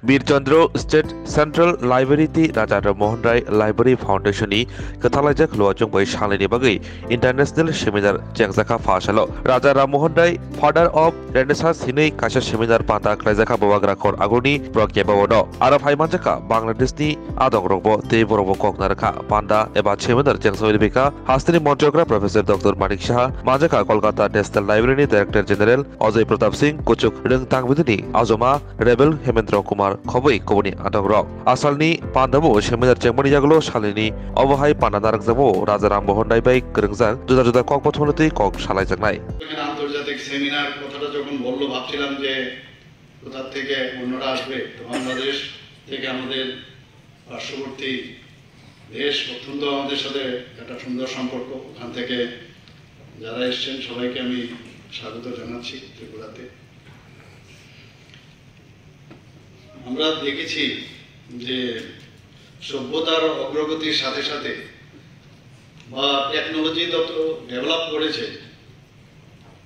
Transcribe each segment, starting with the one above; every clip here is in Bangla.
वीरचंद्र स्टेट सेंट्रल लाइब्रेरी ती राजा राममोहन राय लाइब्रेरी फाउंडेशननि कथालायजाक लुआजों बै सालनि बागै इंटरनेशनल सेमिनार जेंजाखा फासालो Raja Rammohan Roy father of renaissance हिनै काशा सेमिनार पांता क्लाइजाखा बावाग्रा खर आगुनि प्रक्रिया बावनो आरो फाइमानजाखा बांलादेशनि आदं रंबो ते बरबो ककनारखा पांदा एबा सेमिनार जेंसोनि बेका हास्तिनि मन्त्रग्रा प्रोफेसर डॉक्टर मानिक शाह मानजाखा Kolkata national library director general Ajay Pratap Singh कुचुक रोंतांबिदनि आजमा रेबेल हेमेंद्र कुमार खबै कबनि आदग्रक आसालनि पान्दाबो सेमिनार चेंमनि जागलो सालिनि अबहाय पान्दा नारकजाबो राजा राममोहन राय बाय गोरोंजां जुदा जुदा কক পথনতি কক সালাইজাকনাই আন্তর্জাতিক সেমিনার কথাটা যখন বললো ভাবছিলাম যে কোথা থেকে অন্যরা আসবে তো বাংলাদেশ থেকে আমাদের পার্শ্ববর্তী দেশ অত্যন্ত আমাদের সাথে একটা সুন্দর সম্পর্ক ওখান থেকে যারা এসেছেন সবাইকে আমি স্বাগত জানাচ্ছি ত্রিপুরাতে। আমরা দেখেছি যে সভ্যতার অগ্রগতির সাথে সাথে বা টেকনোলজি যত ডেভেলপ করেছে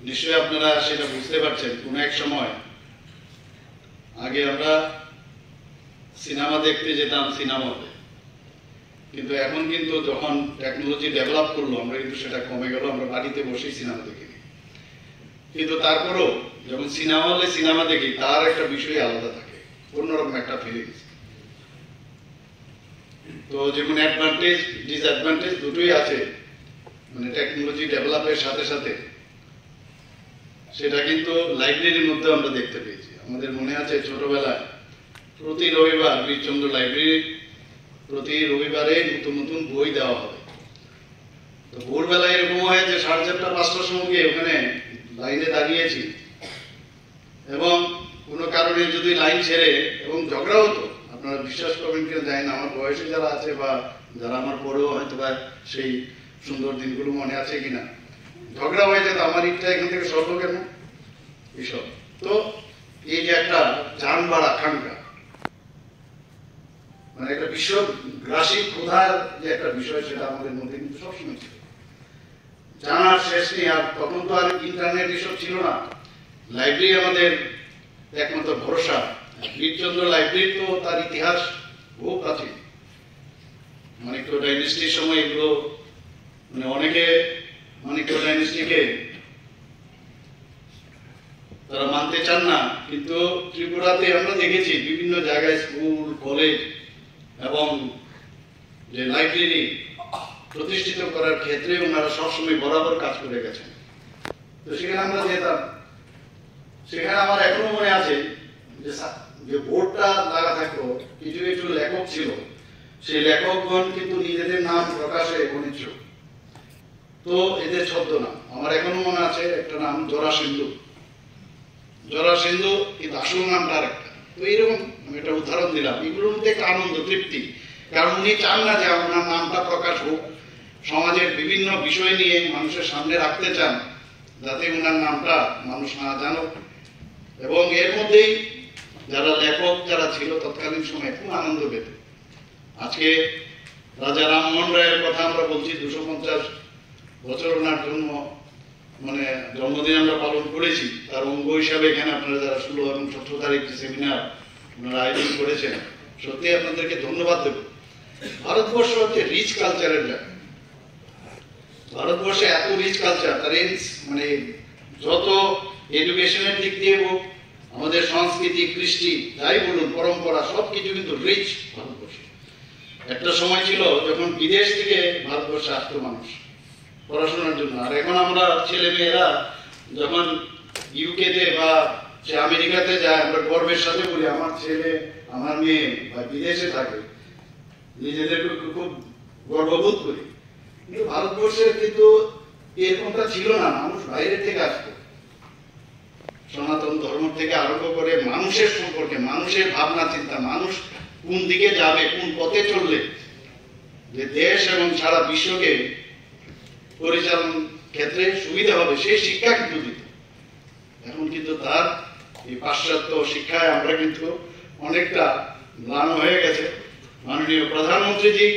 নিশ্চয়ই আপনারা সেটা বুঝতে পারছেন। কোনো এক সময় আগে আমরা সিনেমা দেখতে যেতাম সিনেমা হলে, কিন্তু এখন কিন্তু যখন টেকনোলজি ডেভেলপ করলো আমরা কিন্তু সেটা কমে গেল, আমরা বাড়িতে বসেই সিনেমা দেখি। কিন্তু তারপরেও যখন সিনেমা হলে সিনেমা দেখি তার একটা বিষয় আলাদা থাকে, অন্যরকম একটা ফিলিংস। তো যেমন অ্যাডভান্টেজ ডিসঅ্যাডভান্টেজ দুটোই আছে মানে টেকনোলজি ডেভেলপের সাথে সাথে, সেটা কিন্তু লাইব্রেরির মধ্যে আমরা দেখতে পেয়েছি। আমাদের মনে আছে ছোটবেলায় প্রতি রবিবার বীরচন্দ্র লাইব্রেরি প্রতি রবিবারে নতুন নতুন বই দেওয়া হবে। তো ভোরবেলায় এরকম হয় যে 4:30 5টার সময় গিয়ে ওখানে লাইনে দাঁড়িয়েছি এবং কোনো কারণে যদি লাইন ছেড়ে এবং ঝগড়া হতো, আপনারা বিশ্বাস করবেন কিনা জানি না, আমার বয়সে যারা আছে বা যারা আমার পরেও হয়তো বা সেই সুন্দর দিনগুলো মনে আছে কিনা, ঝগড়া হয়ে যেত আমার ইচ্ছা এখান থেকে সরব কেন এসব। তো এই যে একটা যান বাড়া আকাঙ্ক্ষা মানে একটা বিশ্বগ্রাসী ক্ষুধার যে একটা বিষয় সেটা আমাদের মধ্যে কিন্তু সবসময় ছিল, জানার শেষ নেই। আর তখন তো আর ইন্টারনেট এসব ছিল না, লাইব্রেরি আমাদের একমাত্র ভরসা। বীরচন্দ্র লাইব্রেরি তো তার ইতিহাস বহু প্রাচীন, মানিক্য ডাইনেস্টির সময় এগুলো মানে অনেকে মানিক্য ডাইনেস্টিকে তারা মানতে চান না, কিন্তু ত্রিপুরাতে আমরা দেখেছি বিভিন্ন জায়গায় স্কুল কলেজ এবং যে লাইব্রেরি প্রতিষ্ঠিত করার ক্ষেত্রে ওনারা সবসময় বরাবর কাজ করে গেছেন। তো সেখানে আমরা যেতাম, সেখানে আমার এখনো মনে আছে যে বোর্ডটা লাগা থাকতো, কিছু কিছু লেখক ছিল, সেই লেখকগণ কিন্তু নিজেদের নাম প্রকাশে অনিচ্ছুক। তো এদের ছদ্মনাম আমার এখনো মনে আছে, একটা নাম জরা সিন্ধু, জরা সিন্ধু কিন্তু আসল নামটা আরেকটা। তো এইরকম আমি একটা উদাহরণ দিলাম, এগুলোর মধ্যে একটা আনন্দ তৃপ্তি, কারণ উনি চান না যে আপনার নামটা প্রকাশ হোক, সমাজের বিভিন্ন বিষয় নিয়ে মানুষের সামনে রাখতে চান যাতে ওনার নামটা মানুষ না জানুক। এবং এর মধ্যেই যারা লেখক যারা ছিল তৎকালীন সময়ে খুব আনন্দ পেত। আজকে রাজা রামমোহন রায়ের কথা আমরা বলছি, 250 বছর ওনার জন্ম মানে জন্মদিন আমরা পালন করেছি, তার অঙ্গ হিসাবে এখানে আপনারা যারা 16 এবং 17 তারিখ সেমিনার ওনারা আয়োজন করেছেন, সত্যি আপনাদেরকে ধন্যবাদ দেব। ভারতবর্ষ হচ্ছে রিচ কালচারের জায়গা, ভারতবর্ষে এত রিচ কালচার, তার মানে যত এডুকেশনের দিক দিয়ে হোক, আমাদের সংস্কৃতি কৃষ্টি যাই বলুন পরম্পরা সবকিছু কিন্তু রিচ ভারতবর্ষে। একটা সময় ছিল যখন বিদেশ থেকে ভারতবর্ষে আসতো মানুষ পড়াশোনার জন্য, আর এখন আমরা ছেলে মেয়েরা যখন ইউকেতে বা আমেরিকাতে যায় আমরা গর্বের সাথে বলি আমার ছেলে আমার মেয়ে বা বিদেশে থাকে, নিজেদেরকে খুব গর্ববোধ করি। কিন্তু ভারতবর্ষের কিন্তু এরকমটা ছিল না, মানুষ বাইরে থেকে আসতো, সনাতন ধর্ম থেকে আরম্ভ করে মানুষের সম্পর্কে, মানুষের ভাবনা চিন্তা, মানুষ কোন দিকে যাবে, কোন পথে চললে যে দেশ এবং সারা বিশ্বকে পরিচালন ক্ষেত্রে সুবিধা হবে সেই শিক্ষা কিন্তু দিত। এখন কিন্তু তার এই পাশ্চাত্য শিক্ষায় আমরা কিন্তু অনেকটা ম্লান হয়ে গেছে। মাননীয় প্রধানমন্ত্রীজি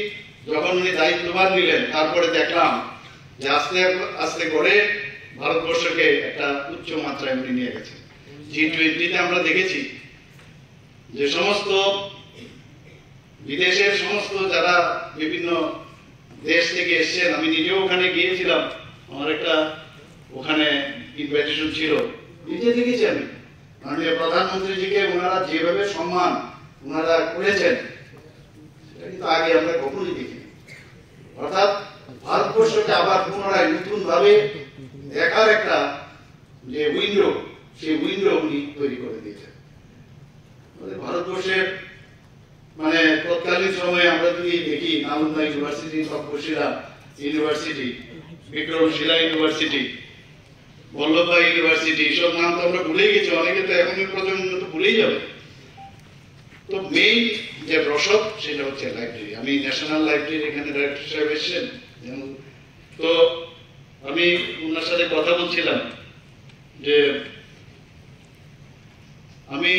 যখন উনি দায়িত্বভার নিলেন তারপরে দেখলাম যে আস্তে আস্তে করে ভারতবর্ষকে একটা উচ্চ মাত্রায় উনি নিয়ে গেছেন। G20 আমরা দেখেছি যে সমস্ত বিদেশের সমস্ত যারা বিভিন্ন দেশ থেকে এসেছেন, আমি নিজেও ওখানে গিয়েছিলাম, আমার একটা ওখানে ইনভাইটেশন ছিল, নিজে দেখেছি আমি মাননীয় প্রধানমন্ত্রীজিকে ওনারা যেভাবে সম্মান ওনারা করেছেন সেটা কিন্তু আগে আমরা কখনোই দেখিনি। অর্থাৎ ভারতবর্ষকে আবার পুনরায় নতুন ভাবে দেখার একটা যে উইন্ডো, সেই উইন্ডো উনি তৈরি করে দিয়েছেন। ভারতবর্ষের মানে তৎকালীন সময়ে আমরা যদি দেখি Nalanda university, Takshashila university, Vikramshila university, Vallabhbhai university, সব নাম তো আমরা ভুলেই গেছি, অনেকে তো এখনই প্রজন্ম তো ভুলেই যাবে। তো মেইন যে রসদ সেটা হচ্ছে লাইব্রেরি। আমি ন্যাশনাল লাইব্রেরির এখানে ডাইরেক্টর সাহেব এসেছেন, তো আমি ওনার সাথে কথা বলছিলাম যে আমি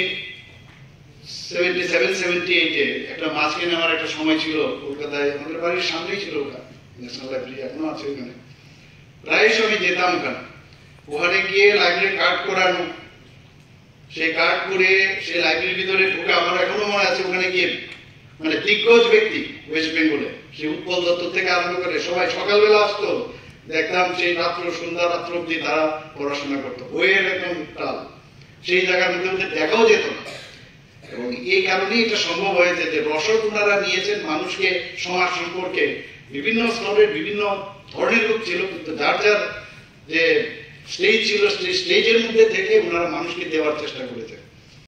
77-78-এ একটা মাঝখানে আমার একটা সময় ছিল কলকাতায়, আমাদের বাড়ির সামনেই ছিল ওটা ন্যাশনাল লাইব্রেরি, এখনো আছে ওখানে, প্রায় আমি যেতাম ওখানে। ওখানে গিয়ে লাইব্রেরি কার্ড করানো, সেই কার্ড করে সেই লাইব্রেরির ভিতরে ঢুকে আমার এখনো মনে আছে, ওখানে গিয়ে মানে দিগ্গজ ব্যক্তি ওয়েস্ট বেঙ্গলে, সেই উৎপল দত্ত থেকে আরম্ভ করে সবাই সকালবেলা আসতো, দেখতাম সেই রাত্র সন্ধ্যা রাত্র অব্দি তারা পড়াশোনা করতো, বইয়ের একদম তাল, সেই জায়গার মধ্যে দেখাও যেত না। এবং এই কারণেই এটা সম্ভব হয়েছে যে রসদ ওনারা নিয়েছেন, মানুষকে সমাজ সম্পর্কে বিভিন্ন স্তরের বিভিন্ন ধরনের লোক ছিল, কিন্তু যার যার যে স্টেজ ছিল সেই স্টেজের মধ্যে থেকে ওনারা মানুষকে দেওয়ার চেষ্টা করেছেন।